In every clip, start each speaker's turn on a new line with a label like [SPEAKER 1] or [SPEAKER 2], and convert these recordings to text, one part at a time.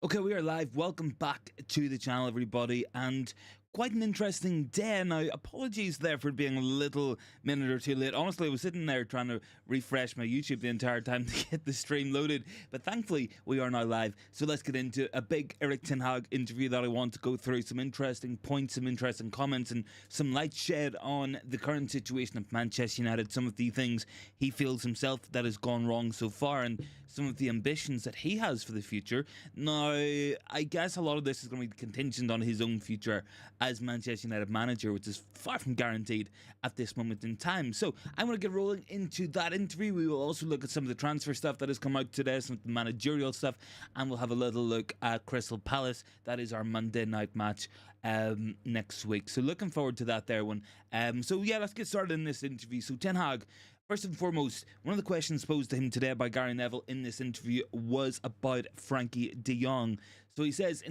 [SPEAKER 1] Okay, we are live. Welcome back to the channel, everybody, and quite an interesting day. Now, apologies there for being a little minute or two late. Honestly, I was sitting there trying to refresh my YouTube the entire time to get the stream loaded, but thankfully we are now live. So let's get into a big Erik Ten Hag interview that I want to go through, some interesting points, some interesting comments, and some light shed on the current situation of Manchester United, some of the things he feels himself that has gone wrong so far, and some of the ambitions that he has for the future. Now, I guess a lot of this is going to be contingent on his own future as Manchester United manager, which is far from guaranteed at this moment in time. So I'm going to get rolling into that interview. We will also look at some of the transfer stuff that has come out today, some of the managerial stuff, and we'll have a little look at Crystal Palace. That is our Monday night match next week. So looking forward to that there one. So yeah, let's get started in this interview. So Ten Hag, first and foremost, one of the questions posed to him today by Gary Neville in this interview was about Frankie de Jong. So he says,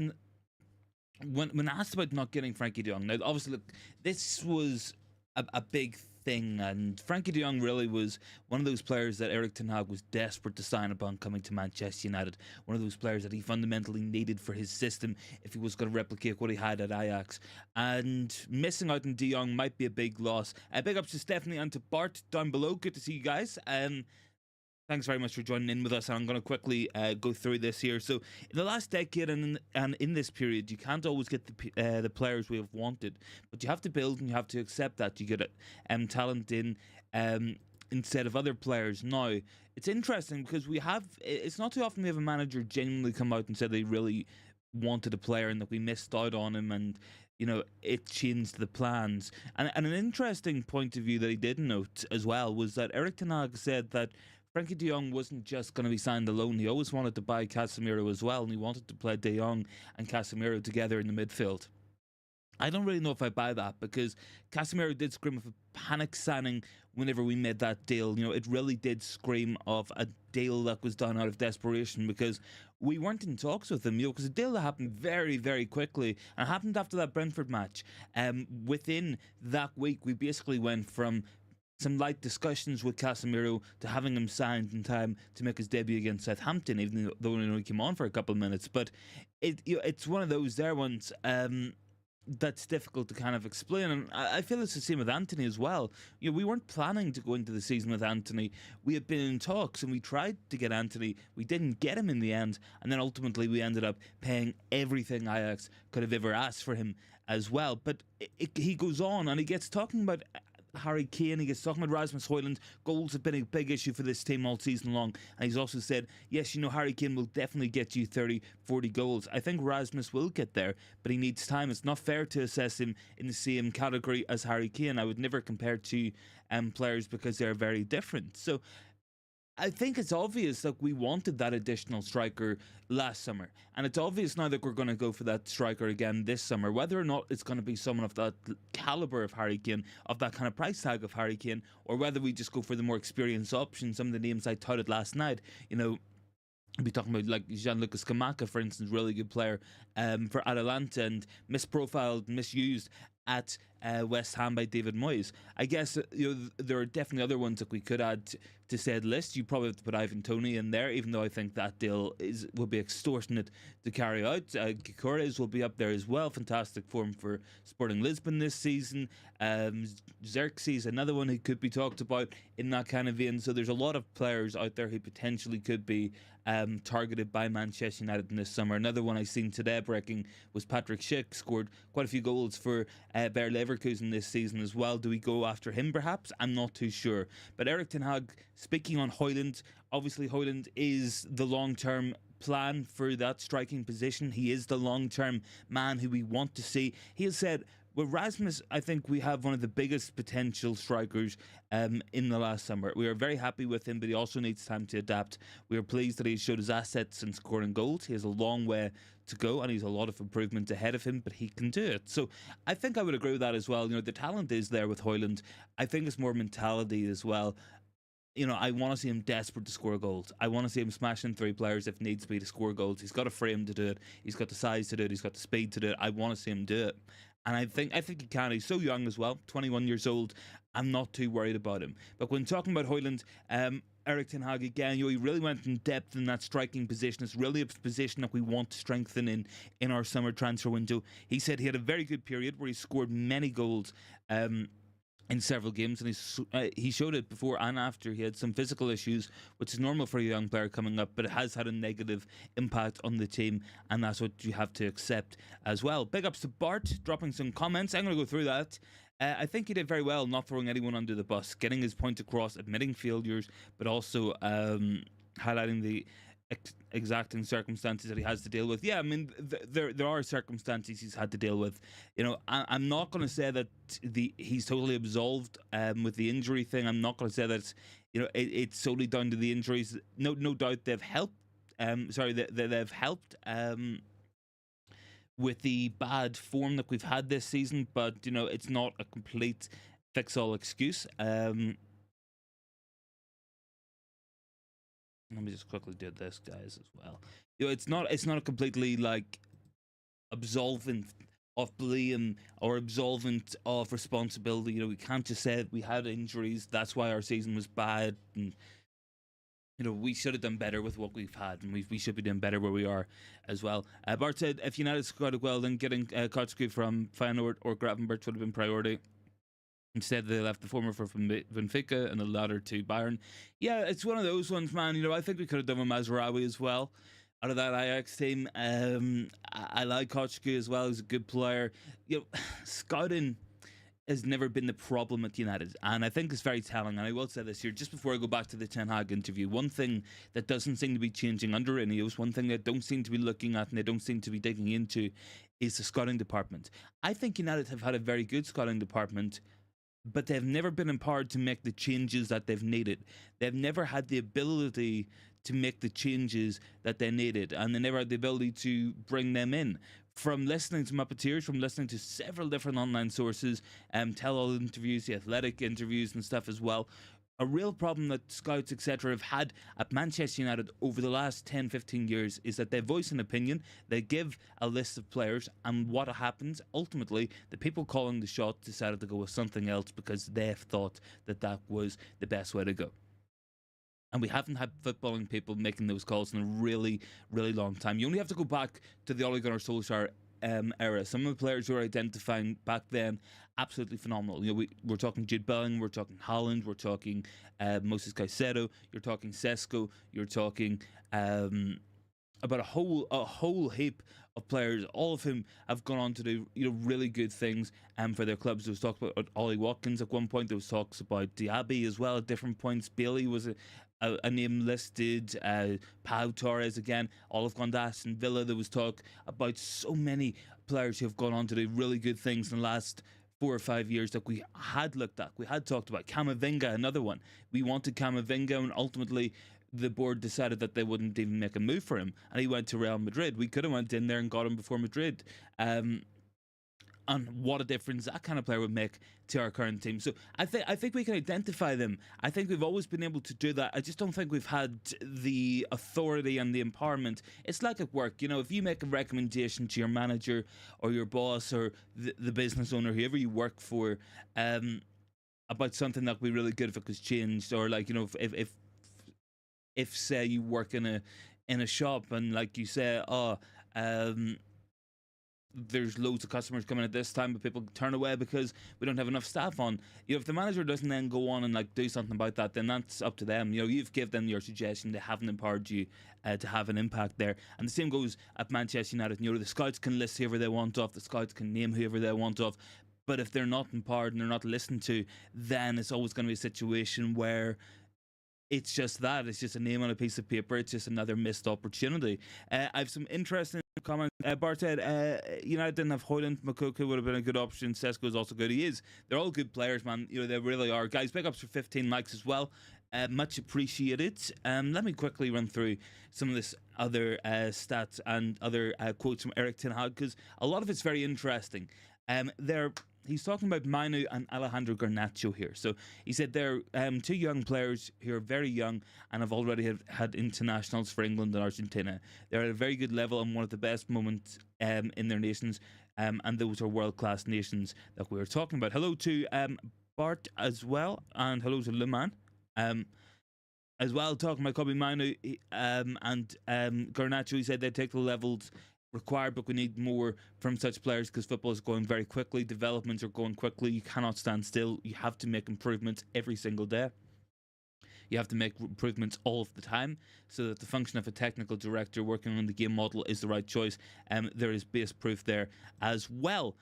[SPEAKER 1] when asked about not getting Frankie de Jong, now obviously look, this was a big thing, and Frankie de Jong really was one of those players that Erik Ten Hag was desperate to sign upon coming to Manchester United. One of those players that he fundamentally needed for his system if he was going to replicate what he had at Ajax. And missing out on de Jong might be a big loss. Big ups to Stefan and to Bart down below. Good to see you guys. Thanks very much for joining in with us, and I'm going to quickly go through this here. So, in the last decade and in this period, you can't always get the players we have wanted, but you have to build and you have to accept that you get talent in instead of other players. Now, it's interesting because it's not too often we have a manager genuinely come out and said they really wanted a player and that we missed out on him, and it changed the plans. And an interesting point of view that he did note as well was that Erik Ten Hag said that Frankie de Jong wasn't just going to be signed alone. He always wanted to buy Casemiro as well, and he wanted to play de Jong and Casemiro together in the midfield. I don't really know if I buy that, because Casemiro did scream of a panic signing whenever we made that deal. It really did scream of a deal that was done out of desperation, because we weren't in talks with him. Because a deal that happened very, very quickly, and happened after that Brentford match. Within that week, we basically went from some light discussions with Casemiro to having him signed in time to make his debut against Southampton, even though he came on for a couple of minutes. But it's one of those there ones that's difficult to kind of explain, and I feel it's the same with Antony as well. We weren't planning to go into the season with Antony. We had been in talks and we tried to get Antony. We didn't get him in the end, and then ultimately we ended up paying everything Ajax could have ever asked for him as well. But he goes on and he gets talking about Harry Kane, he gets talking about Rasmus Højlund. Goals have been a big issue for this team all season long, and he's also said, yes, Harry Kane will definitely get you 30, 40 goals. I think Rasmus will get there, but he needs time. It's not fair to assess him in the same category as Harry Kane. I would never compare two players because they're very different. So I think it's obvious that we wanted that additional striker last summer, and it's obvious now that we're going to go for that striker again this summer. Whether or not it's going to be someone of that caliber of Harry Kane, of that kind of price tag of Harry Kane, or whether we just go for the more experienced option. Some of the names I touted last night, we'll be talking about like Gianluca Scamacca, for instance, really good player for Atalanta, and misprofiled, misused at West Ham by David Moyes. I guess there are definitely other ones that we could add to said list. You probably have to put Ivan Toney in there, even though I think that deal will be extortionate to carry out. Gyökeres will be up there as well. Fantastic form for Sporting Lisbon this season. Xerxes, another one who could be talked about in that kind of vein. So there's a lot of players out there who potentially could be targeted by Manchester United in this summer. Another one I seen today breaking was Patrick Schick, scored quite a few goals for Bayer Leverkusen this season as well. Do we go after him perhaps? I'm not too sure. But Erik Ten Hag, speaking on Højlund, obviously Højlund is the long-term plan for that striking position. He is the long-term man who we want to see. He has said, with Rasmus, I think we have one of the biggest potential strikers in the last summer. We are very happy with him, but he also needs time to adapt. We are pleased that he showed his assets in scoring goals. He has a long way to go, and he's a lot of improvement ahead of him, but he can do it. So I think I would agree with that as well. The talent is there with Højlund. I think it's more mentality as well. I want to see him desperate to score goals. I want to see him smashing three players if needs be to score goals. He's got a frame to do it. He's got the size to do it. He's got the speed to do it. I want to see him do it. And I think he can. He's so young as well, 21 years old. I'm not too worried about him. But when talking about Højlund, Erik Ten Hag again, he really went in depth in that striking position. It's really a position that we want to strengthen in our summer transfer window. He said he had a very good period where he scored many goals. In several games, and he showed it before and after. He had some physical issues, which is normal for a young player coming up, but it has had a negative impact on the team, and that's what you have to accept as well. Big ups to Bart dropping some comments. I'm going to go through that. I think he did very well not throwing anyone under the bus, getting his point across, admitting failures, but also highlighting the exacting circumstances that he has to deal with. Yeah, I mean, there are circumstances he's had to deal with. I'm not going to say that he's totally absolved with the injury thing. I'm not going to say that it's solely down to the injuries. No doubt they've helped. They've helped with the bad form that we've had this season, but it's not a complete fix-all excuse. Let me just quickly do this, guys, as well. It's not a completely absolvent of blame or absolvent of responsibility. We can't just say we had injuries, that's why our season was bad, and we should have done better with what we've had, and we should be doing better where we are as well. Bart said if United scored well, then getting Kotsky from Feyenoord or Gravenberch would have been priority. Instead, they left the former for Benfica and the latter to Bayern. Yeah, it's one of those ones, man. I think we could have done with Mazraoui as well out of that Ajax team. I like Kochke as well. He's a good player. Scouting has never been the problem at United, and I think it's very telling. And I will say this here, just before I go back to the Ten Hag interview, one thing that doesn't seem to be changing under Ineos, one thing they don't seem to be looking at and they don't seem to be digging into, is the scouting department. I think United have had a very good scouting department, but they've never been empowered to make the changes that they've needed. They've never had the ability to make the changes that they needed, and they never had the ability to bring them in. From listening to Muppeteers, from listening to several different online sources, tell-all interviews, the Athletic interviews and stuff as well, a real problem that scouts, etc., have had at Manchester United over the last 10, 15 years is that they voice an opinion, they give a list of players, and what happens, ultimately, the people calling the shot decided to go with something else because they thought that was the best way to go. And we haven't had footballing people making those calls in a really, really long time. You only have to go back to the Ole Gunnar Solskjaer era. Some of the players who were identifying back then, absolutely phenomenal. We're talking Jude Bellingham, we're talking Haaland, we're talking Moses Caicedo, you're talking Sesko, you're talking about a whole heap of players, all of whom have gone on to do really good things for their clubs. There was talk about Ollie Watkins at one point. There was talks about Diaby as well at different points. Bailey was a name listed. Pau Torres again. All have gone to Aston Villa. There was talk about so many players who have gone on to do really good things in the last 4 or 5 years that we had looked at. We had talked about Camavinga, another one. We wanted Camavinga, and ultimately the board decided that they wouldn't even make a move for him, and he went to Real Madrid. We could have went in there and got him before Madrid. And what a difference that kind of player would make to our current team. So I think we can identify them. I think we've always been able to do that. I just don't think we've had the authority and the empowerment. It's like at work, if you make a recommendation to your manager or your boss or the business owner, whoever you work for, about something that would be really good if it was changed, or if say you work in a shop and you say, there's loads of customers coming at this time, but people turn away because we don't have enough staff on. If the manager doesn't then go on and do something about that, then that's up to them. You've given them your suggestion, they haven't empowered you to have an impact there. And the same goes at Manchester United. The scouts can list whoever they want off, the scouts can name whoever they want off, but if they're not empowered and they're not listened to, then it's always going to be a situation where it's just a name on a piece of paper. It's just another missed opportunity. I have some interesting comments. Bart said United didn't have Højlund. Moukoko would have been a good option. Sesko is also good. He is. They're all good players, man. They really are. Guys, big ups for 15 likes as well. Much appreciated. Let me quickly run through some of this other stats and other quotes from Erik Ten Hag, because a lot of it's very interesting. He's talking about Manu and Alejandro Garnacho here. So he said they're two young players who are very young and have already had internationals for England and Argentina. They're at a very good level and one of the best moments in their nations. and those are world-class nations that we were talking about. Hello to Bart as well, and hello to Luman. As well, talking about Kobe Manu and Garnacho, he said they take the levels required, but we need more from such players because football is going very quickly. Developments are going quickly. You cannot stand still. You have to make improvements every single day. You have to make improvements all of the time so that the function of a technical director working on the game model is the right choice. There is base proof there as well.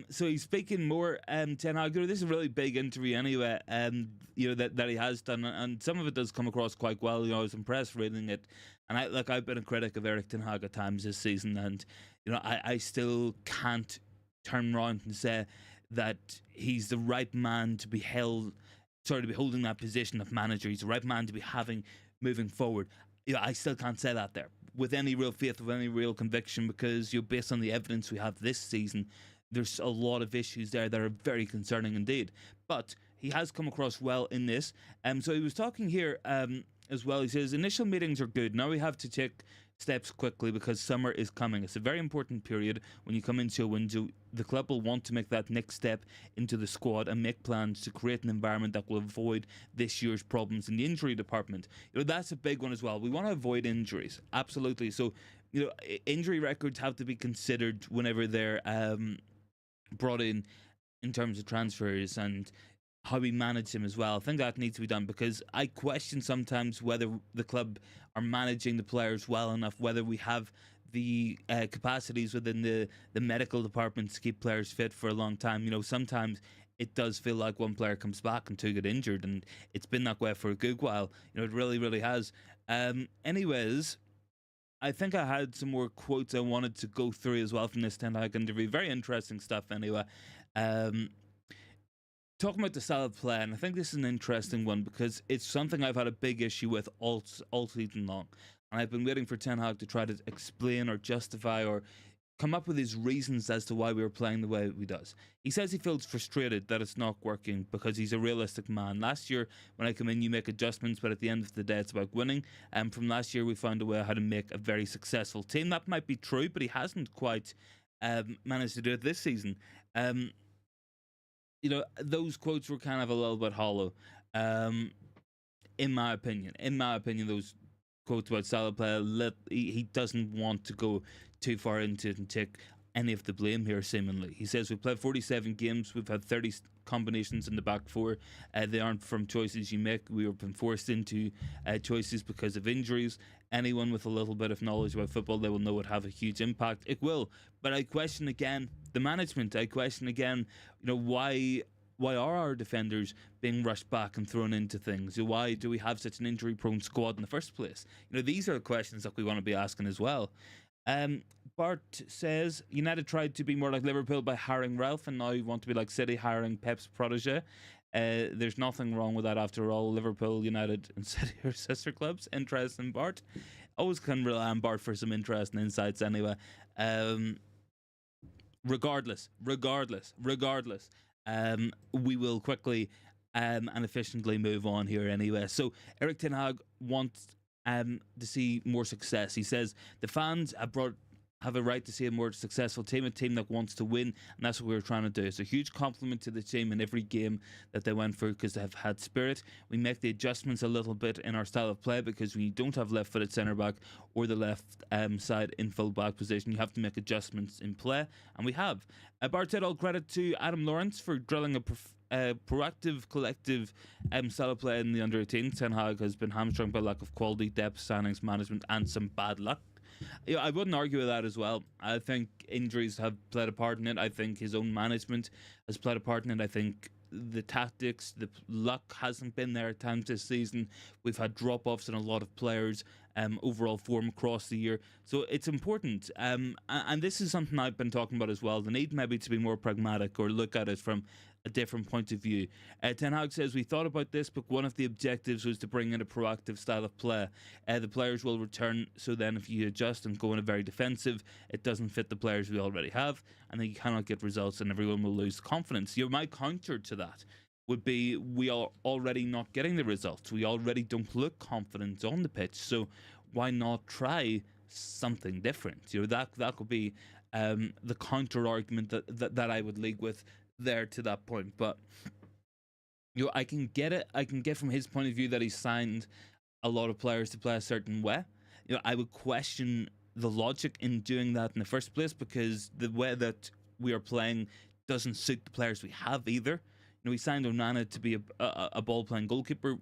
[SPEAKER 1] So he's speaking more, Ten Hag. This is a really big interview anyway, that he has done, and some of it does come across quite well. I was impressed reading it, and I've been a critic of Erik Ten Hag at times this season, and I still can't turn around and say that he's the right man to be holding that position of manager. He's the right man to be having moving forward. I still can't say that there with any real faith, with any real conviction, because based on the evidence we have this season, there's a lot of issues there that are very concerning indeed. But he has come across well in this. So he was talking here as well. He says, initial meetings are good. Now we have to take steps quickly because summer is coming. It's a very important period when you come into a window. The club will want to make that next step into the squad and make plans to create an environment that will avoid this year's problems in the injury department. That's a big one as well. We want to avoid injuries. Absolutely. So, injury records have to be considered whenever they're brought in terms of transfers and how we manage him as well. I think that needs to be done because I question sometimes whether the club are managing the players well enough, whether we have the capacities within the medical department to keep players fit for a long time. Sometimes it does feel like one player comes back and two get injured, and it's been that way for a good while. It really, really has. Anyways, I think I had some more quotes I wanted to go through as well from this Ten Hag interview. Very interesting stuff anyway. Talking about the style of play, and I think this is an interesting one because it's something I've had a big issue with all season long. And I've been waiting for Ten Hag to try to explain or justify or come up with his reasons as to why we were playing the way he does. He says he feels frustrated that it's not working because he's a realistic man. Last year, when I come in, you make adjustments, but at the end of the day, it's about winning. And from last year, we found a way how to make a very successful team. That might be true, but he hasn't quite managed to do it this season. Those quotes were kind of a little bit hollow, in my opinion. Those quotes about style of play, he doesn't want to go too far into it and take any of the blame here, seemingly. He says, we've played 47 games, we've had 30 combinations in the back four. They aren't from choices you make. We have been forced into choices because of injuries. Anyone with a little bit of knowledge about football, they will know it have a huge impact. It will. But I question again the management. I question again, why are our defenders being rushed back and thrown into things? Why do we have such an injury-prone squad in the first place? These are the questions that we want to be asking as well. Bart says, United tried to be more like Liverpool by hiring Ralph, and now you want to be like City hiring Pep's protege. There's nothing wrong with that after all. Liverpool, United and City are sister clubs. Interesting, Bart. Always can rely on Bart for some interesting insights anyway. Regardless, we will quickly and efficiently move on here anyway. So Erik Ten Hag wants to see more success. He says the fans have a right to see a more successful team, a team that wants to win, and that's what we're trying to do. It's a huge compliment to the team in every game that they went through because they have had spirit. We make the adjustments a little bit in our style of play because we don't have left-footed centre-back or the left side in full-back position. You have to make adjustments in play, and we have. Bart said all credit to Adam Lawrence for drilling a proactive, collective style of play in the under-18. Ten Hag has been hamstrung by lack of quality, depth, signings, management, and some bad luck. I wouldn't argue with that as well. I think injuries have played a part in it. I think his own management has played a part in it. I think the tactics, the luck hasn't been there at times this season. We've had drop-offs in a lot of players, overall form across the year. So it's important. And this is something I've been talking about as well. The need maybe to be more pragmatic or look at it from a different point of view. Ten Hag says, we thought about this, but one of the objectives was to bring in a proactive style of play. The players will return, so then if you adjust and go in a very defensive, it doesn't fit the players we already have, and then you cannot get results and everyone will lose confidence. My counter to that would be we are already not getting the results. We already don't look confident on the pitch, so why not try something different? That could be the counter argument that I would lead with there to that point. But I can get it. I can get from his point of view that he signed a lot of players to play a certain way. I would question the logic in doing that in the first place, because the way that we are playing doesn't suit the players we have either. We signed Onana to be a ball playing goalkeeper.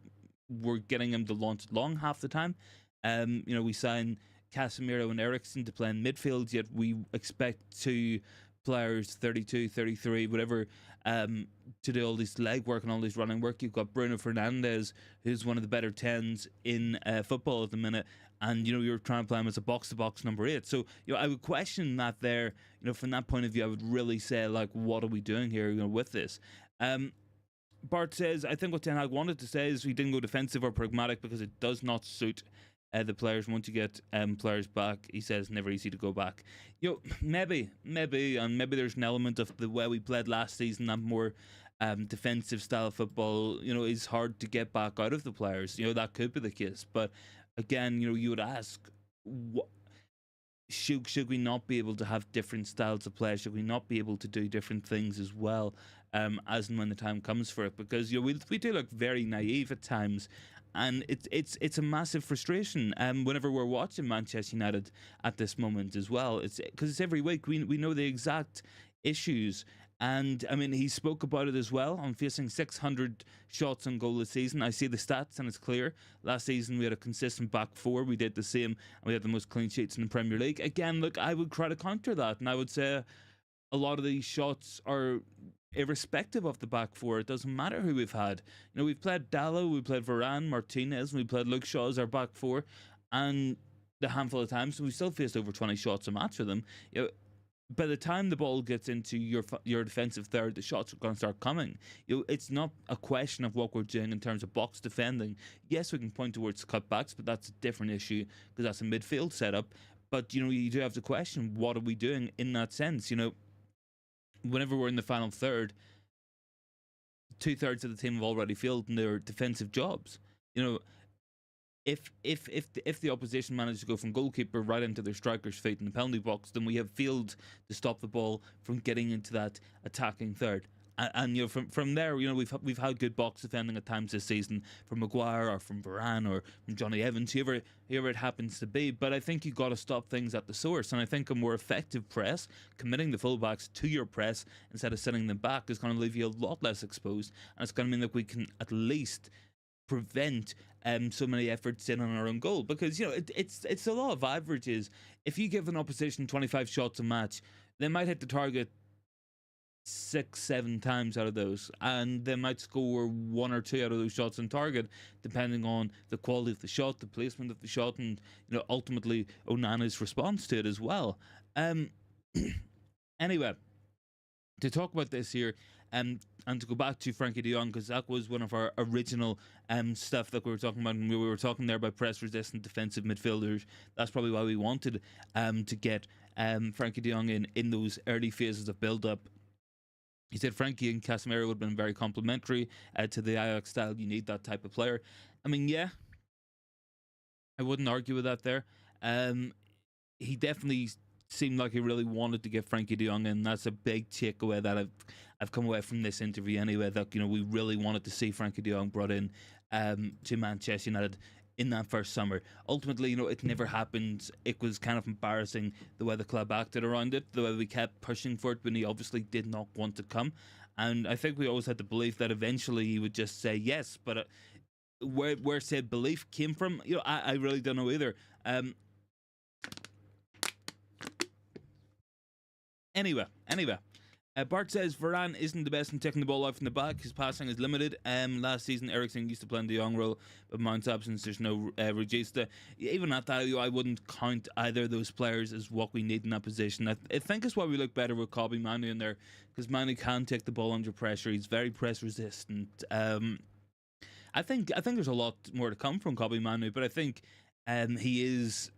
[SPEAKER 1] We're getting him to launch long half the time. We signed Casemiro and Eriksen to play in midfield, yet we expect two players, 32, 33, whatever, to do all this leg work and all this running work. You've got Bruno Fernandes, who's one of the better 10s in football at the minute, and you're trying to play him as a box-to-box number 8. So I would question that there. From that point of view, I would really say, like, what are we doing here with this? Bart says, I think what Ten Hag wanted to say is he didn't go defensive or pragmatic because it does not suit the players. Once you get players back, he says, never easy to go back. Maybe, and maybe there's an element of the way we played last season, that more defensive style of football, is hard to get back out of the players. That could be the case. But again, you would ask, what should we not be able to have different styles of play? Should we not be able to do different things as well, as and when the time comes for it? Because we do look very naive at times, and it's a massive frustration. Whenever we're watching Manchester United at this moment as well, it's because it's every week we know the exact issues. And I mean, he spoke about it as well on facing 600 shots on goal this season. I see the stats and it's clear. Last season we had a consistent back four. We did the same, and we had the most clean sheets in the Premier League. Again, look, I would try to counter that, and I would say a lot of these shots are irrespective of the back four. It doesn't matter who we've had. We've played Dallo, we played Varane, Martinez, and we played Luke Shaw as our back four, and the handful of times we still faced over 20 shots a match with them. By the time the ball gets into your defensive third, the shots are going to start coming. It's not a question of what we're doing in terms of box defending. Yes, we can point towards cutbacks, but that's a different issue because that's a midfield setup. But you do have to question, what are we doing in that sense? Whenever we're in the final third, 2/3 of the team have already failed in their defensive jobs. If the opposition managed to go from goalkeeper right into their striker's feet in the penalty box, then we have failed to stop the ball from getting into that attacking third. And from there, we've had good box defending at times this season from Maguire or from Varane or from Johnny Evans, whoever it happens to be. But I think you've got to stop things at the source, and I think a more effective press, committing the fullbacks to your press instead of sending them back, is going to leave you a lot less exposed, and it's going to mean that we can at least prevent so many efforts in on our own goal. Because it's a lot of averages. If you give an opposition 25 shots a match, they might hit the target 6-7 times out of those, and they might score 1 or 2 out of those shots on target, depending on the quality of the shot, the placement of the shot, and ultimately Onana's response to it as well. Anyway, to talk about this here, and to go back to Frankie de Jong, because that was one of our original stuff that we were talking about, and we were talking there about press-resistant defensive midfielders. That's probably why we wanted to get Frankie de Jong in those early phases of build-up. He said Frankie and Casemiro would have been very complimentary to the Ajax style. You need that type of player. I mean, yeah, I wouldn't argue with that there. He definitely seemed like he really wanted to get Frankie de Jong in. That's a big takeaway that I've come away from this interview anyway, that we really wanted to see Frankie de Jong brought in to Manchester United in that first summer. Ultimately, it never happened. It was kind of embarrassing the way the club acted around it, the way we kept pushing for it when he obviously did not want to come. And I think we always had the belief that eventually he would just say yes, but where said belief came from, I really don't know either. Anyway, Bart says Varane isn't the best in taking the ball out from the back. His passing is limited. Last season, Eriksen used to play in the young role, but Mount's absence, there's no Regista. Even at that, I wouldn't count either of those players as what we need in that position. I think it's why we look better with Kobbie Manu in there, because Manu can take the ball under pressure. He's very press resistant. I think there's a lot more to come from Kobbie Manu, but I think he is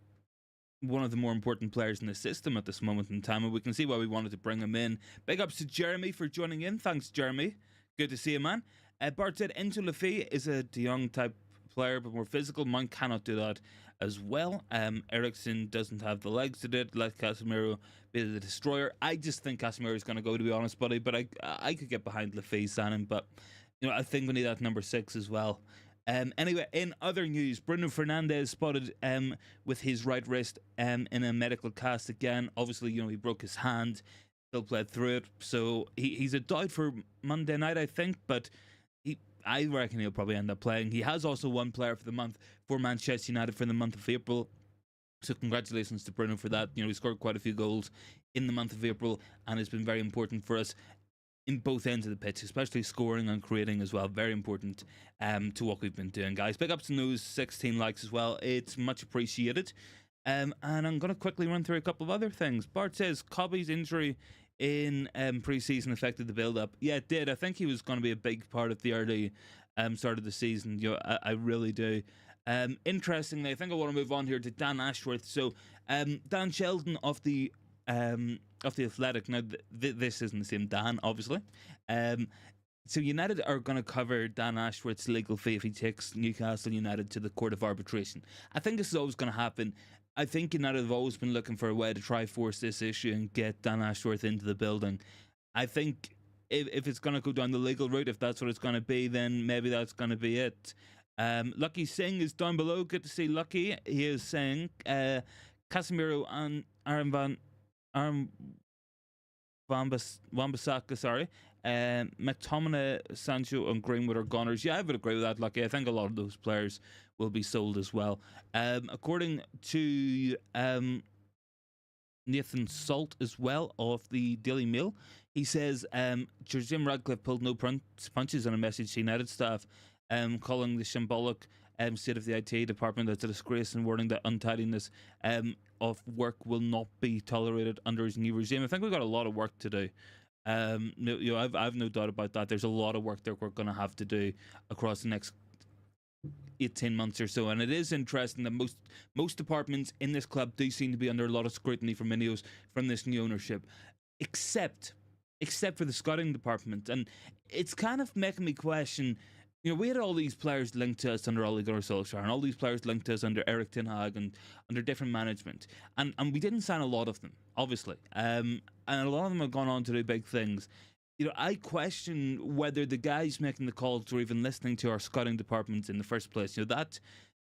[SPEAKER 1] one of the more important players in the system at this moment in time, and we can see why we wanted to bring him in. Big ups to Jeremy for joining in. Thanks, Jeremy. Good to see you, man. Bart said Enzo Lafay is a De Jong type player, but more physical. Mount cannot do that as well. Eriksen doesn't have the legs to do it. Let Casemiro be the destroyer. I just think Casemiro is going to go, to be honest, buddy. But I could get behind Lafayette signing, but I think we need that number 6 as well. Anyway, in other news, Bruno Fernandes spotted with his right wrist in a medical cast again. Obviously, he broke his hand, still played through it, so he's a doubt for Monday night, I think. But I reckon he'll probably end up playing. He has also won Player for the Month for Manchester United for the month of April. So congratulations to Bruno for that. He scored quite a few goals in the month of April and has been very important for us in both ends of the pitch, especially scoring and creating as well. Very important to what we've been doing, guys. Big ups to those 16 likes as well. It's much appreciated. And I'm going to quickly run through a couple of other things. Bart says Cobby's injury in pre-season affected the build-up. Yeah, it did. I think he was going to be a big part of the early start of the season. I really do. Interestingly, I think I want to move on here to Dan Ashworth. So Dan Sheldon of the Athletic. Now, this isn't the same Dan, obviously. So United are going to cover Dan Ashworth's legal fee if he takes Newcastle United to the Court of Arbitration. I think this is always going to happen. I think United have always been looking for a way to try force this issue and get Dan Ashworth into the building. I think if it's going to go down the legal route, if that's what it's going to be, then maybe that's going to be it. Lucky Singh is down below. Good to see Lucky. He is saying Casemiro and Wan-Bissaka, sorry. McTominay, Sancho and Greenwood are goners. Yeah, I would agree with that, Lucky. I think a lot of those players will be sold as well. According to Nathan Salt as well of the Daily Mail, he says Jim Radcliffe pulled no punches on a message to United staff, calling the shambolic state of the IT department as a disgrace and warning that untidiness of work will not be tolerated under his new regime. I think we've got a lot of work to do. I've no doubt about that. There's a lot of work that we're going to have to do across the next 18 months or so, and it is interesting that most departments in this club do seem to be under a lot of scrutiny from this new ownership, except for the scouting department. And it's kind of making me question. We had all these players linked to us under Ole Gunnar Solskjaer, and all these players linked to us under Erik Ten Hag and under different management. And we didn't sign a lot of them, obviously. And a lot of them have gone on to do big things. I question whether the guys making the calls were even listening to our scouting department in the first place. That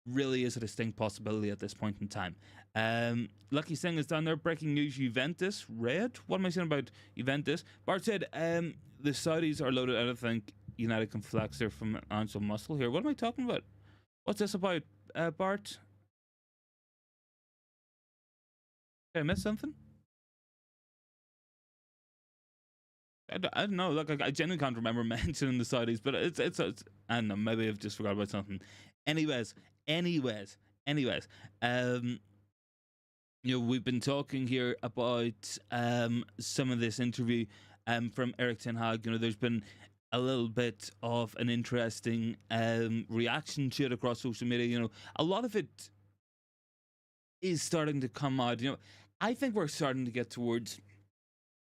[SPEAKER 1] really is a distinct possibility at this point in time. Lucky Singh is down there. Breaking news, Juventus. Red? What am I saying about Juventus? Bart said the Saudis are loaded. I don't think United can flex their financial muscle here. What am I talking about? What's this about, Bart? Did I miss something? I don't know. Look, I genuinely can't remember mentioning the Saudis, but it's I don't know. Maybe I've just forgot about something. Anyways. We've been talking here about some of this interview from Erik Ten Hag. There's been a little bit of an interesting reaction to it across social media. A lot of it is starting to come out. I think we're starting to get towards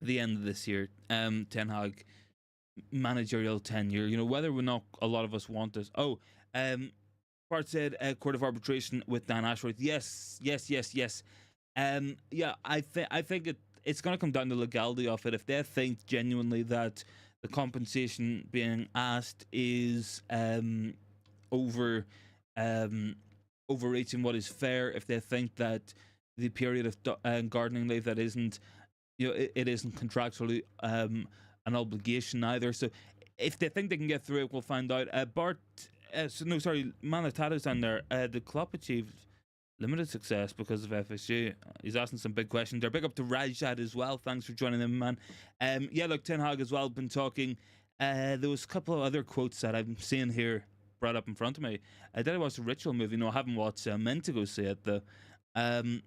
[SPEAKER 1] the end of this year. Ten Hag managerial tenure. Whether or not a lot of us want this. Bart said Court of Arbitration with Dan Ashworth. Yes. Yeah, I think it's going to come down to legality of it. If they think genuinely that the compensation being asked is overreaching what is fair, if they think that the period of gardening leave that isn't, it isn't contractually an obligation either. So if they think they can get through it, we'll find out. Bart, Man Utd's on there. The club achieved limited success because of FSG. He's asking some big questions there. Big up to Rajad as well. Thanks for joining them, man. Look, Ten Hag as well been talking. There was a couple of other quotes that I'm seeing here brought up in front of me. Did I watch the Ritual movie? No, I haven't watched it. I meant to go see it though. Ten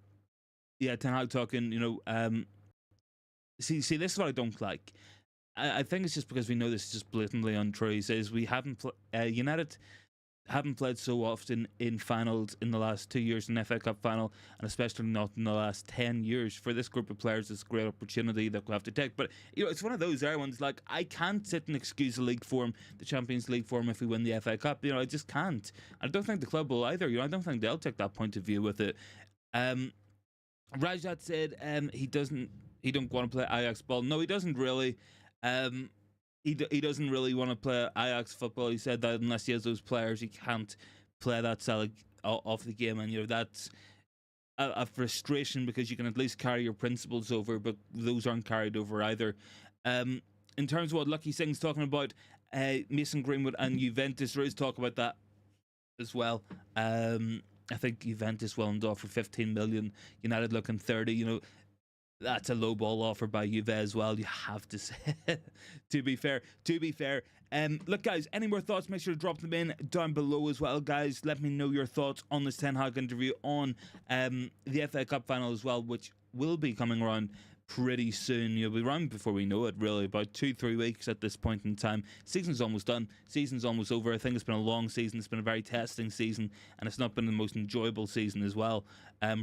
[SPEAKER 1] Hag talking. See, this is what I don't like. I think it's just because we know this is just blatantly untrue. He says we haven't United haven't played so often in finals in the last 2 years, in FA Cup final, and especially not in the last 10 years. For this group of players, it's a great opportunity that we'll have to take. But, it's one of those ones, like, I can't sit and excuse the league form, the Champions League form, if we win the FA Cup. I just can't. I don't think the club will either. I don't think they'll take that point of view with it. Rajat said he don't want to play Ajax ball. No, he doesn't really. He doesn't really want to play Ajax football. He said that unless he has those players, he can't play that style of the game. And that's a frustration, because you can at least carry your principles over, but those aren't carried over either. In terms of what Lucky Singh's talking about, Mason Greenwood and Juventus, there is talk about that as well. I think Juventus will end off for 15 million. United looking 30. That's a low ball offer by Juve as well, you have to say. to be fair. Look, guys, any more thoughts, make sure to drop them in down below as well, guys. Let me know your thoughts on this Ten Hag interview, on the FA Cup final as well, which will be coming around pretty soon. You'll be around before we know it, really, about 2-3 weeks at this point in time. Season's almost done, season's almost over. I think it's been a long season, it's been a very testing season, and it's not been the most enjoyable season as well,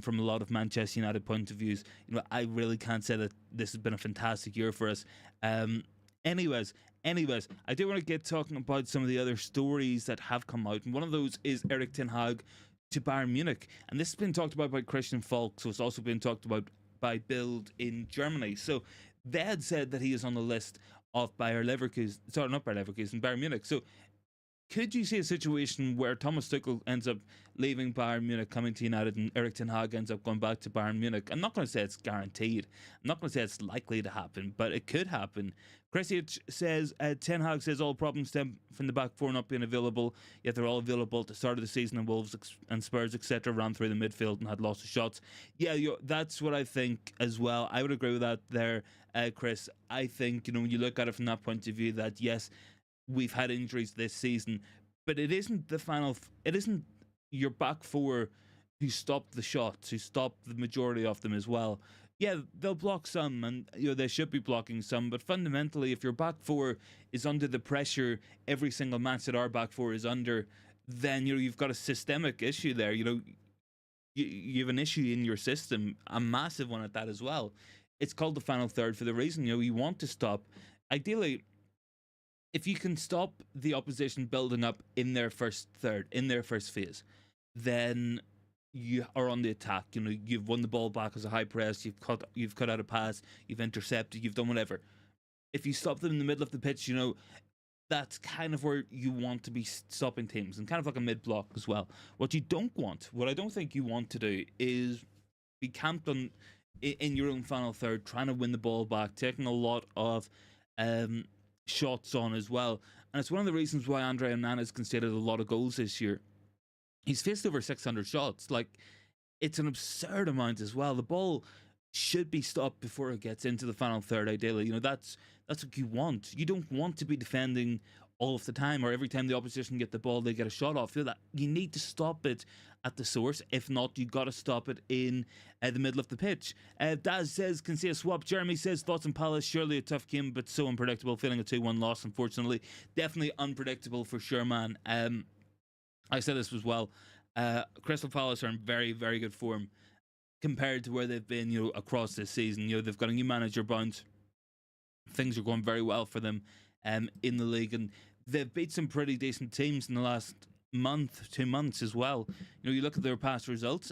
[SPEAKER 1] from a lot of Manchester United point of views. I really can't say that this has been a fantastic year for us. Anyways, I do want to get talking about some of the other stories that have come out, and one of those is Erik Ten Hag to Bayern Munich, and this has been talked about by Christian Falk, so it's also been talked about by Bild in Germany. So they had said that he is on the list of Bayer Leverkusen, sorry, not Bayer Leverkusen, Bayern Munich. So could you see a situation where Thomas Tuchel ends up leaving Bayern Munich, coming to United, and Erik Ten Hag ends up going back to Bayern Munich? I'm not going to say it's guaranteed. I'm not going to say it's likely to happen, but it could happen. Kresic says, Ten Hag says all problems stem from the back four not being available, yet they're all available at the start of the season, and Wolves and Spurs, etc., ran through the midfield and had lots of shots. Yeah, that's what I think as well. I would agree with that there, Chris. I think, when you look at it from that point of view, that yes, we've had injuries this season, but it isn't it isn't your back four who stopped the shots, who stopped the majority of them as well. Yeah, they'll block some, and they should be blocking some, but fundamentally, if your back four is under the pressure every single match that our back four is under, then you've got a systemic issue there. You have an issue in your system, a massive one at that as well. It's called the final third for the reason. You want to stop. Ideally, if you can stop the opposition building up in their first third, in their first phase, then you are on the attack. You've won the ball back as a high press, you've cut out a pass, you've intercepted, you've done whatever. If you stop them in the middle of the pitch, that's kind of where you want to be stopping teams, and kind of like a mid-block as well. What you don't want, what I don't think you want to do, is be camped in your own final third, trying to win the ball back, taking a lot of shots on as well. And it's one of the reasons why Andre Onana has conceded a lot of goals this year. He's faced over 600 shots. Like, it's an absurd amount as well. The ball should be stopped before it gets into the final third, ideally. That's what you want. You don't want to be defending all of the time, or every time the opposition get the ball, they get a shot off. You need to stop it at the source. If not, you got to stop it in the middle of the pitch. Daz says, can see a swap. Jeremy says, thoughts on Palace? Surely a tough game, but so unpredictable. Feeling a 2-1 loss, unfortunately. Definitely unpredictable for sure, man. I said this as well. Crystal Palace are in very, very good form compared to where they've been, across this season. They've got a new manager bounce. Things are going very well for them in the league, and they've beat some pretty decent teams in the last month, 2 months as well. You look at their past results.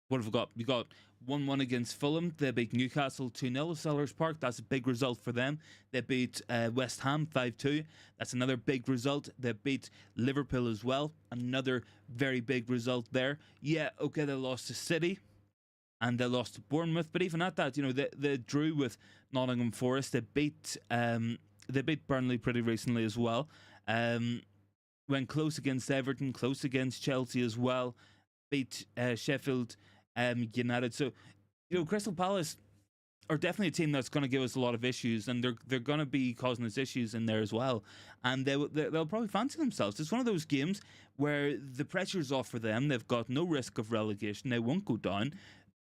[SPEAKER 1] What have we got? We got 1-1 against Fulham. They beat Newcastle 2-0 at Sellers Park. That's a big result for them. They beat West Ham 5-2. That's another big result. They beat Liverpool as well. Another very big result there. Yeah, okay, they lost to City and they lost to Bournemouth. But even at that, they drew with Nottingham Forest. They beat Burnley pretty recently as well. Went close against Everton, close against Chelsea as well. Beat Sheffield United. So, Crystal Palace are definitely a team that's going to give us a lot of issues, and they're going to be causing us issues in there as well. And they'll probably fancy themselves. It's one of those games where the pressure's off for them. They've got no risk of relegation. They won't go down,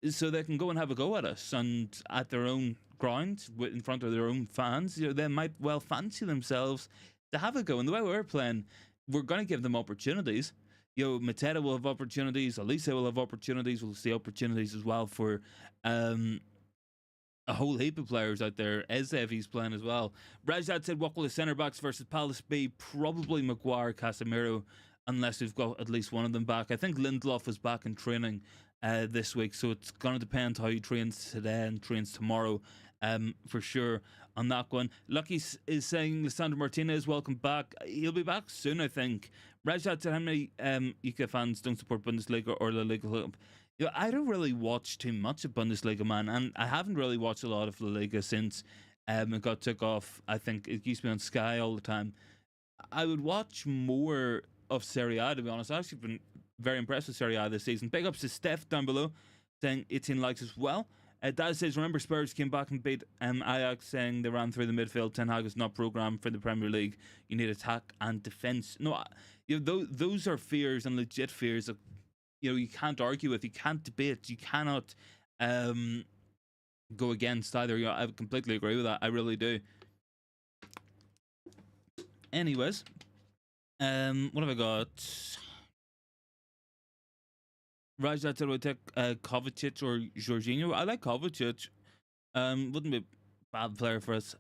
[SPEAKER 1] so they can go and have a go at us, and at their own ground, in front of their own fans, they might well fancy themselves to have a go. And the way we're playing, we're going to give them opportunities. You know, Mateta will have opportunities. Elise will have opportunities. We'll see opportunities as well for a whole heap of players out there. Ezevi's playing as well. Rajad said, what will the centre backs versus Palace be? Probably Maguire, Casemiro, unless we've got at least one of them back. I think Lindelof is back in training this week, so it's going to depend how he trains today and trains tomorrow for sure on that one. Lucky is saying Lisandro Martinez, welcome back. He'll be back soon, I think. Rajad said, how many UK fans don't support Bundesliga or La Liga Club? You know, I don't really watch too much of Bundesliga, man, and I haven't really watched a lot of La Liga since it got took off. I think it used to be on Sky all the time. I would watch more of Serie A, to be honest. I've actually been very impressed with Serie A this season. Big ups to Steph down below, saying 18 likes as well. Daz says, remember Spurs came back and beat Ajax, saying they ran through the midfield. Ten Hag is not programmed for the Premier League. You need attack and defence. No, you know, those are fears and legit fears that, you know, you can't argue with, you can't debate, you cannot go against either. You know, I completely agree with that. I really do. Anyways, what have I got? Rajat said, would take Kovacic or Jorginho. I like Kovacic. Wouldn't be a bad player for us.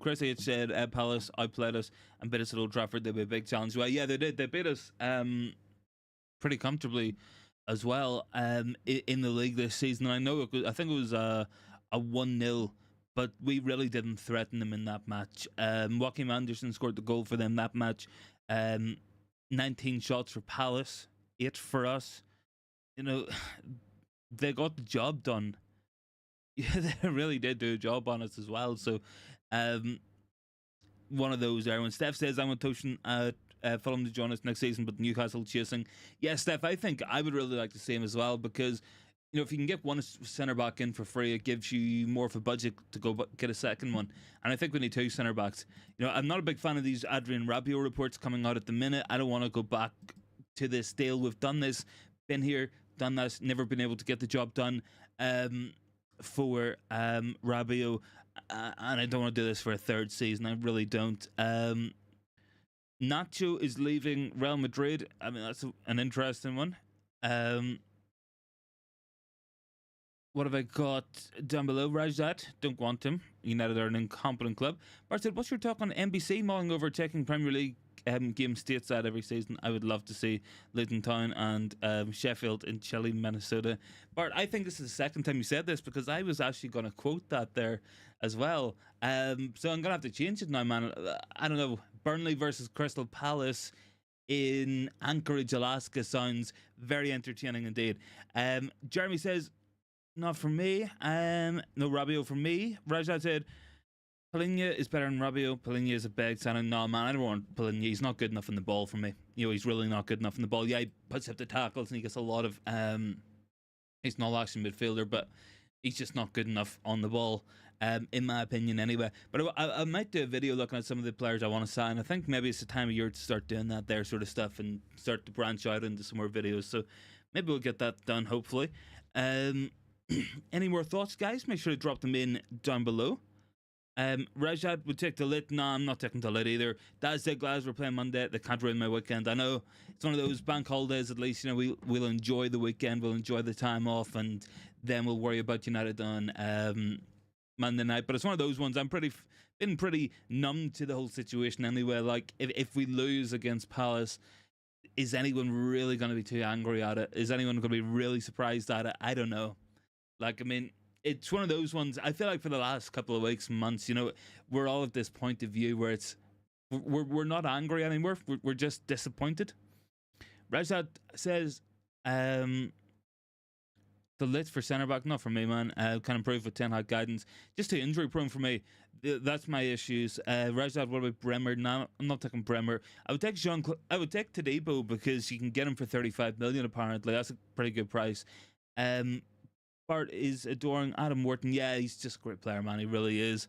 [SPEAKER 1] Chris H said, Palace outplayed us and beat us at Old Trafford. They'd be a big challenge. Well, yeah, they did. They beat us pretty comfortably as well in the league this season. I know I think it was a 1-0, but we really didn't threaten them in that match. Joachim Anderson scored the goal for them that match. 19 shots for Palace, 8 for us. You know, they got the job done. Yeah, they really did do a job on us as well. So, one of those there. When Steph says, I'm on Toshin Fulham to join us next season, but Newcastle chasing. Yeah, Steph, I think I would really like to see him as well, because, you know, if you can get one centre back in for free, it gives you more of a budget to go get a second one. And I think we need 2 centre backs. You know, I'm not a big fan of these Adrian Rabiot reports coming out at the minute. I don't want to go back to this deal. We've done this, been here, done this, never been able to get the job done for Rabiot, and I don't want to do this for a 3rd season. I really don't. Nacho is leaving Real Madrid. I mean, that's an interesting one. What have I got down below? Rajat, don't want him. United are an incompetent club. Bart said, what's your talk on NBC mulling over taking Premier League games stateside every season? I would love to see Luton Town and Sheffield in Chile, Minnesota. Bart, I think this is the 2nd time you said this, because I was actually going to quote that there as well. So I'm going to have to change it now, man. I don't know. Burnley versus Crystal Palace in Anchorage, Alaska sounds very entertaining indeed. Jeremy says, not for me. No Rabiot for me. Rajat said, Palinha is better than Rabiot. Palinha is a big signing. No, man, I don't want Palinha. He's not good enough in the ball for me. You know, he's really not good enough in the ball. Yeah, he puts up the tackles and he gets a lot of... he's not actually midfielder, but he's just not good enough on the ball, in my opinion anyway. But I might do a video looking at some of the players I want to sign. I think maybe it's the time of year to start doing that there sort of stuff and start to branch out into some more videos. So maybe we'll get that done, hopefully. Any more thoughts, guys? Make sure to drop them in down below. Rajat would take the lit. No, I'm not taking the lit either. Daz said Glasgow playing Monday. They can't ruin my weekend. I know it's one of those bank holidays. At least, you know, we'll enjoy the weekend. We'll enjoy the time off, and then we'll worry about United on Monday night. But it's one of those ones. I'm been pretty numb to the whole situation anyway. Like if we lose against Palace, is anyone really going to be too angry at it? Is anyone going to be really surprised at it? I don't know. Like, I mean, it's one of those ones. I feel like for the last couple of weeks, months, you know, we're all at this point of view where we're not angry anymore. We're just disappointed. Rajat says, the lit for centre back, not for me, man. Can improve with Ten Hag guidance. Just too injury prone for me. That's my issues. Rajat, what about Bremer? No, I'm not taking Bremer. I would take Tadibo because you can get him for 35 million. Apparently, that's a pretty good price. Bart is adoring Adam Wharton. Yeah, he's just a great player, man. He really is.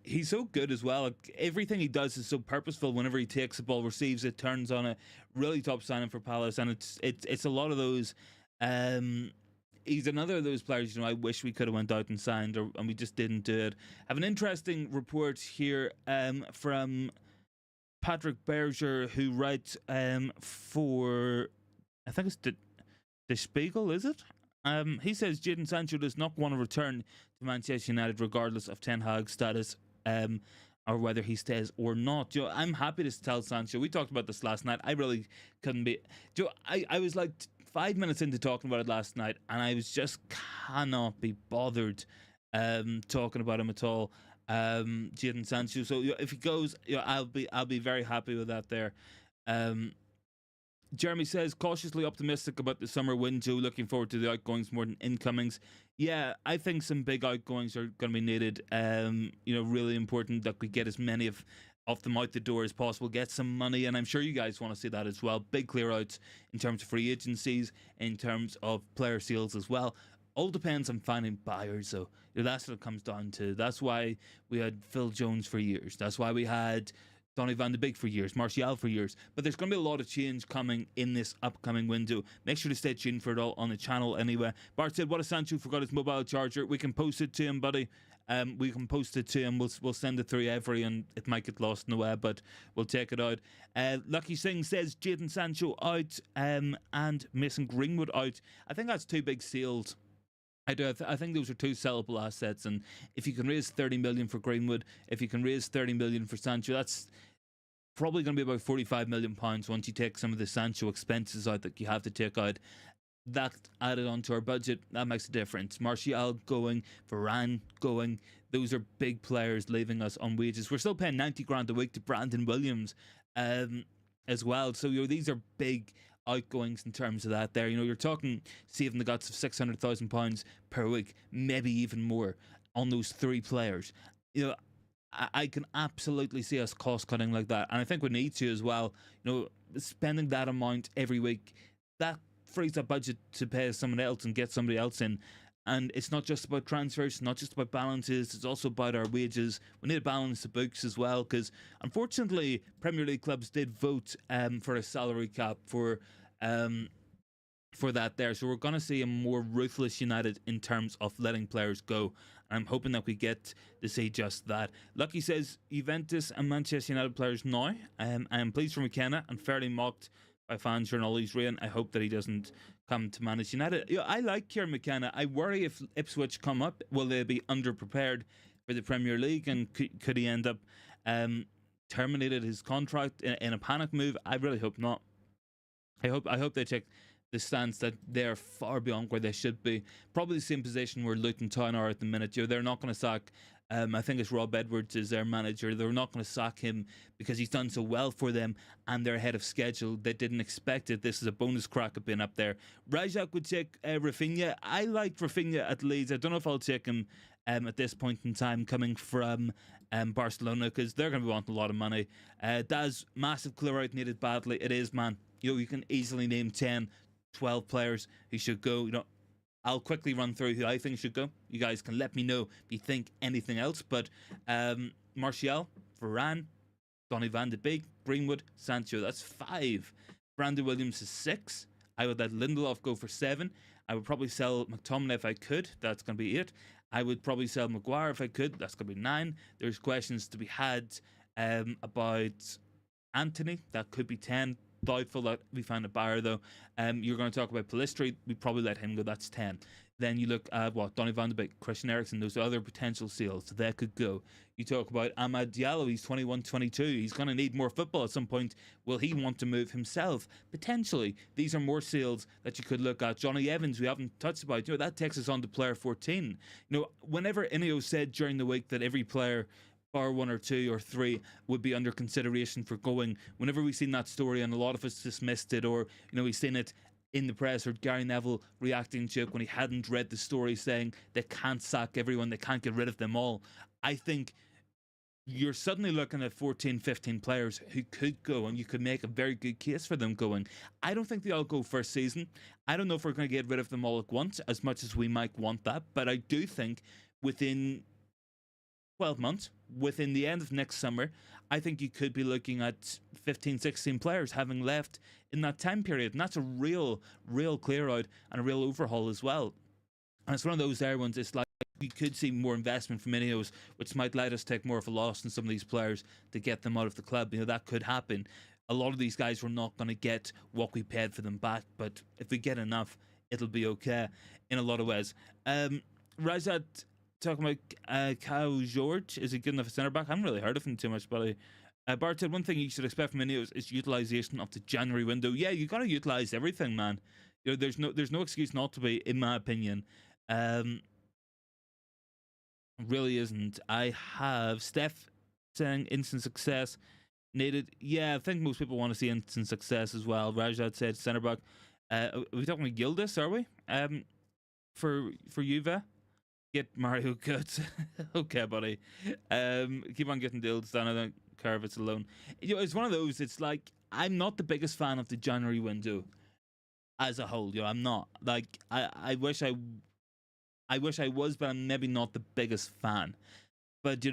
[SPEAKER 1] He's so good as well. Like, everything he does is so purposeful. Whenever he takes the ball, receives it, turns on it. Really top signing for Palace, and it's a lot of those. He's another of those players, you know, I wish we could have went out and signed, and we just didn't do it. I have an interesting report here from Patrick Berger, who writes for, I think it's the Spiegel, is it? He says Jadon Sancho does not want to return to Manchester United regardless of Ten Hag's status, or whether he stays or not. I'm happy to tell Sancho. We talked about this last night. I really couldn't be. I was like 5 minutes into talking about it last night, and I was just cannot be bothered talking about him at all. Jadon Sancho. So if he goes, I'll be very happy with that there. Jeremy says, cautiously optimistic about the summer window, looking forward to the outgoings more than incomings. Yeah, I think some big outgoings are going to be needed. Really important that we get as many of them out the door as possible, get some money, and I'm sure you guys want to see that as well. Big clear outs in terms of free agencies, in terms of player sales as well. All depends on finding buyers, so that's what it comes down to. That's why we had Phil Jones for years. That's why we had Donny van de Beek for years, Martial for years. But there's going to be a lot of change coming in this upcoming window. Make sure to stay tuned for it all on the channel anyway. Bart said, what if Sancho forgot his mobile charger? We can post it to him, buddy. We can post it to him. We'll send it through every, and it might get lost in the web, but we'll take it out. Lucky Singh says Jadon Sancho out and Mason Greenwood out. I think that's two big sales. I do. I think those are two sellable assets, and if you can raise 30 million for Greenwood, if you can raise 30 million for Sancho, that's probably going to be about 45 million pounds once you take some of the Sancho expenses out that you have to take out. That added onto our budget, that makes a difference. Martial going, Varane going, those are big players leaving us on wages. We're still paying 90 grand a week to Brandon Williams as well. So these are big outgoings in terms of that there. You're talking saving the guts of £600,000 per week, maybe even more on those three players. I can absolutely see us cost cutting like that, and I think we need to as well. Spending that amount every week, that frees up budget to pay someone else and get somebody else in. And it's not just about transfers, it's not just about balances, it's also about our wages. We need to balance the books as well, because unfortunately Premier League clubs did vote for a salary cap for that there. So we're going to see a more ruthless United in terms of letting players go. I'm hoping that we get to see just that. Lucky says Juventus and Manchester United players now. I am pleased for McKenna and fairly mocked by fans during all his reign. I hope that he doesn't come to manage United. I like Kieran McKenna. I worry if Ipswich come up, will they be underprepared for the Premier League, and could he end up terminated his contract in a panic move? I really hope not. I hope they take the stance that they're far beyond where they should be. Probably the same position where Luton Town are at the minute. They're not going to sack, I think it's Rob Edwards is their manager. They're not going to sack him because he's done so well for them and they're ahead of schedule. They didn't expect it. This is a bonus crack at being up there. Rajak would take Rafinha. I like Rafinha at Leeds. I don't know if I'll take him at this point in time coming from Barcelona, because they're going to be wanting a lot of money. Daz, massive clear out needed badly. It is, man. You can easily name 10, 12 players who should go. I'll quickly run through who I think should go. You guys can let me know if you think anything else. But Martial, Varane, Donny van de Beek, Greenwood, Sancho. That's 5. Brandon Williams is 6. I would let Lindelof go for 7. I would probably sell McTominay if I could. That's going to be 8. I would probably sell Maguire if I could. That's going to be 9. There's questions to be had about Anthony. That could be 10. Doubtful that we find a buyer though. You're going to talk about Pellistri. We probably let him go. That's 10. Then you look at Donny van de Beek, Christian Eriksen. Those are other potential sales. So that could go. You talk about Amad Diallo. He's 21, 22. He's going to need more football at some point. Will he want to move himself? Potentially. These are more sales that you could look at. Johnny Evans, we haven't touched about. That takes us on to player 14. Whenever Ineos said during the week that every player bar 1 or 2 or 3 would be under consideration for going, whenever we've seen that story and a lot of us dismissed it, or we've seen it in the press, or Gary Neville reacting to it when he hadn't read the story saying they can't sack everyone, they can't get rid of them all. I think you're suddenly looking at 14, 15 players who could go, and you could make a very good case for them going. I don't think they all go first season. I don't know if we're going to get rid of them all at once, as much as we might want that, but I do think within 12 months, within the end of next summer, I think you could be looking at 15, 16 players having left in that time period. And that's a real clear out and a real overhaul as well. And it's one of those there ones, it's like you could see more investment from Ineos, which might let us take more of a loss on some of these players to get them out of the club. That could happen. A lot of these guys, we're not going to get what we paid for them back, but if we get enough, it'll be okay in a lot of ways. Rajat talking about Kyle George. Is he good enough a centre back? I haven't really heard of him too much, but Bart said one thing you should expect from Ineos is utilisation of the January window. Yeah, you got to utilise everything, man. There's no excuse not to be, in my opinion. Really isn't. I have Steph saying instant success needed. Yeah, I think most people want to see instant success as well. Rajat said centre back. Are we talking about Gildas? Are we? For Juve, get Mario Götze. Okay, buddy. Keep on getting deals done. I don't care if it's a loan. It's one of those. It's like I'm not the biggest fan of the January window as a whole. I'm not. Like I wish I was, but I'm maybe not the biggest fan. But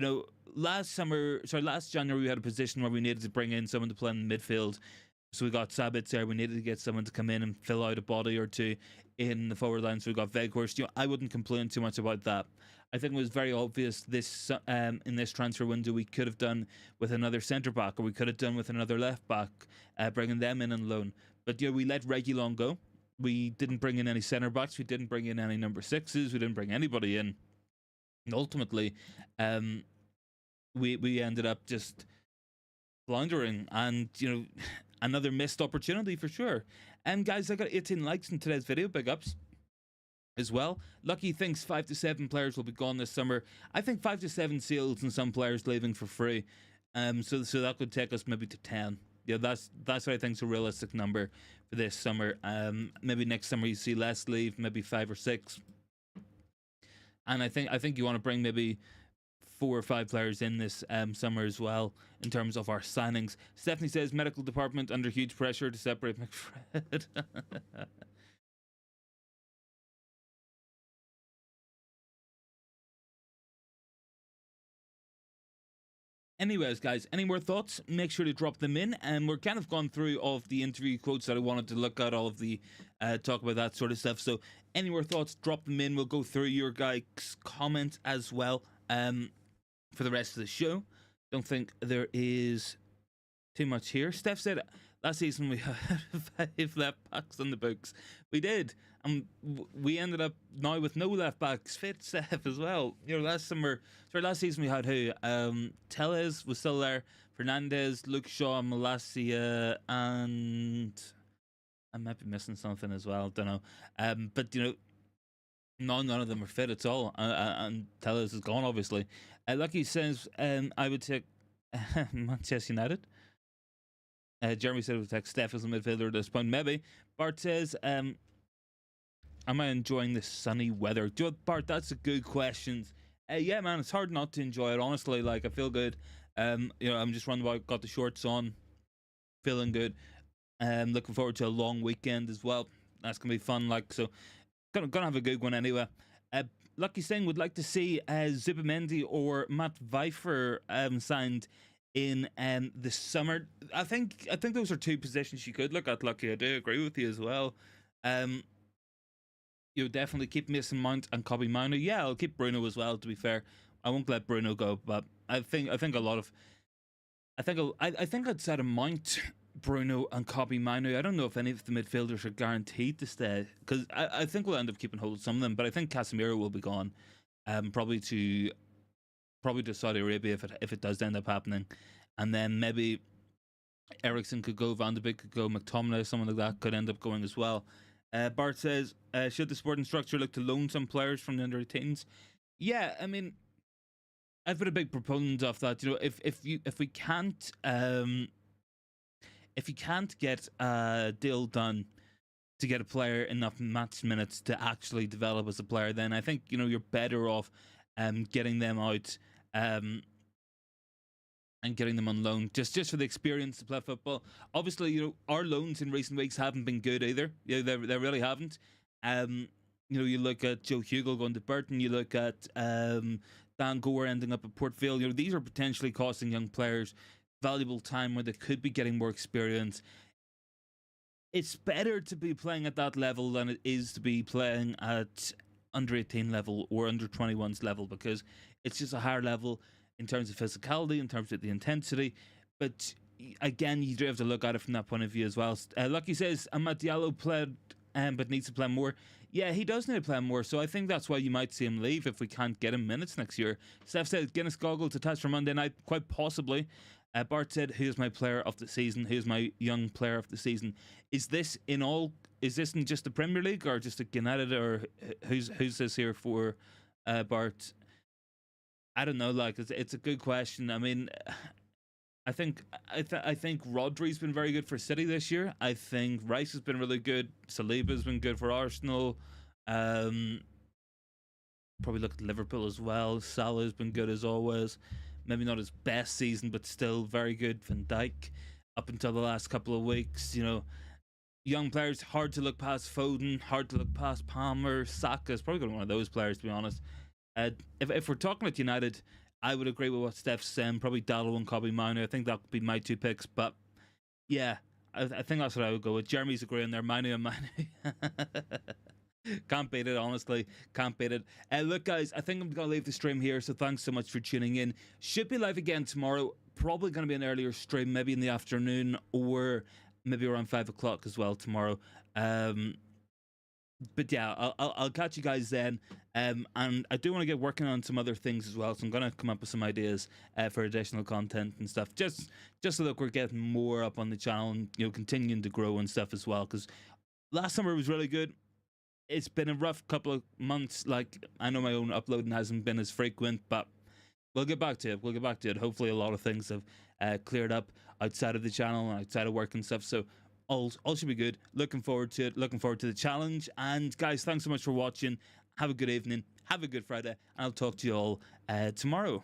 [SPEAKER 1] last January we had a position where we needed to bring in someone to play in midfield. So we got Sabitzer. We needed to get someone to come in and fill out a body or two in the forward line. So we got Weghorst. I wouldn't complain too much about that. I think it was very obvious this in this transfer window we could have done with another centre back, or we could have done with another left back, bringing them in on loan. But we let Reguilon go. We didn't bring in any centre backs. We didn't bring in any number 6s. We didn't bring anybody in. And ultimately, we ended up just floundering, and another missed opportunity for sure. And guys, I got 18 likes in today's video. Big ups as well. Lucky thinks 5 to 7 players will be gone this summer. I think 5 to 7 seals and some players leaving for free. So that could take us maybe to 10. That's what I think is a realistic number for this summer. Maybe next summer you see less leave, maybe 5 or 6. And I think you want to bring maybe 4 or 5 players in this summer as well in terms of our signings. Stephanie says medical department under huge pressure to separate McFred. Anyways, guys, any more thoughts? Make sure to drop them in. And we're kind of gone through all of the interview quotes that I wanted to look at, all of the talk about that sort of stuff. So any more thoughts, drop them in. We'll go through your guys' comments as well for the rest of the show. Don't think there is too much here. Steph said last season we had 5 left backs on the books. We did. We ended up now with no left backs. Fit Steph as well. Last season we had who? Tellez was still there. Fernandez, Luke Shaw, Malacia, and I might be missing something as well. Don't know. But none of them are fit at all. And Tellez is gone, obviously. Lucky says I would take Manchester United. Jeremy said it would take Steph as a midfielder at this point. Maybe. Bart says, am I enjoying the sunny weather? Bart, that's a good question. Yeah, man, it's hard not to enjoy it, honestly. Like, I feel good. I'm just running about, got the shorts on, feeling good. Looking forward to a long weekend as well. That's going to be fun. So, gonna have a good one anyway. Lucky Singh would like to see Zubimendi or Matt Pfeiffer signed in the summer. I think those are 2 positions you could look at, Lucky. I do agree with you as well. Definitely keep Mason Mount and Kobbie Mainoo. Yeah, I'll keep Bruno as well, to be fair. I won't let Bruno go, but I think I'd set a Mount, Bruno and Kobbie Mainoo. I don't know if any of the midfielders are guaranteed to stay, because I think we'll end up keeping hold of some of them, but I think Casemiro will be gone, probably to Saudi Arabia if it does end up happening, and then maybe Ericsson could go, Van de Beek could go, McTominay, someone like that could end up going as well. Bart says, should the sporting structure look to loan some players from the under-18s? Yeah, I mean, I've been a big proponent of that. If we can't get a deal done to get a player enough match minutes to actually develop as a player, then I think you're better off getting them out and getting them on loan just for the experience to play football. Obviously, our loans in recent weeks haven't been good either. They really haven't. You look at Joe Hugel going to Burton. You look at Dan Gore ending up at Port Vale. These are potentially costing young players valuable time where they could be getting more experience. It's better to be playing at that level than it is to be playing at under 18 level or under 21s level, because it's just a higher level in terms of physicality, in terms of the intensity. But again, you do have to look at it from that point of view as well. Lucky says Amad Diallo played, but needs to play more. Yeah, he does need to play more, so I think that's why you might see him leave if we can't get him minutes next year. Steph said Guinness goggles attached for Monday night, quite possibly. Bart said, "Who's my player of the season? Who's my young player of the season?" Is this in all? Is this in just the Premier League or just a United, or who's this here for, Bart? I don't know. Like, it's a good question. I mean, I think Rodri's been very good for City this year. I think Rice has been really good. Saliba's been good for Arsenal. Probably look at Liverpool as well. Salah's been good as always. Maybe not his best season, but still very good. Van Dijk, up until the last couple of weeks, you know, young players, hard to look past Foden, hard to look past Palmer. Saka's probably going to be one of those players, to be honest. If we're talking at United, I would agree with what Steph's saying. Probably Dallo and Kobe Mino. I think that would be my two picks. But yeah, I think that's what I would go with. Jeremy's agreeing there. Mino and Mino. Can't beat it, honestly. Can't beat it. Look, guys, I think I'm going to leave the stream here, so thanks so much for tuning in. Should be live again tomorrow. Probably going to be an earlier stream, maybe in the afternoon or maybe around 5 o'clock as well tomorrow. But yeah, I'll catch you guys then. And I do want to get working on some other things as well, so I'm going to come up with some ideas for additional content and stuff. Just so that we're getting more up on the channel and, you know, continuing to grow and stuff as well, because last summer was really good. It's been a rough couple of months. Like, I know my own uploading hasn't been as frequent, but we'll get back to it. Hopefully a lot of things have cleared up outside of the channel and outside of work and stuff, so all should be good. Looking forward to it. Looking forward to the challenge. And guys, thanks so much for watching. Have a good evening. Have a good Friday. And I'll talk to you all tomorrow.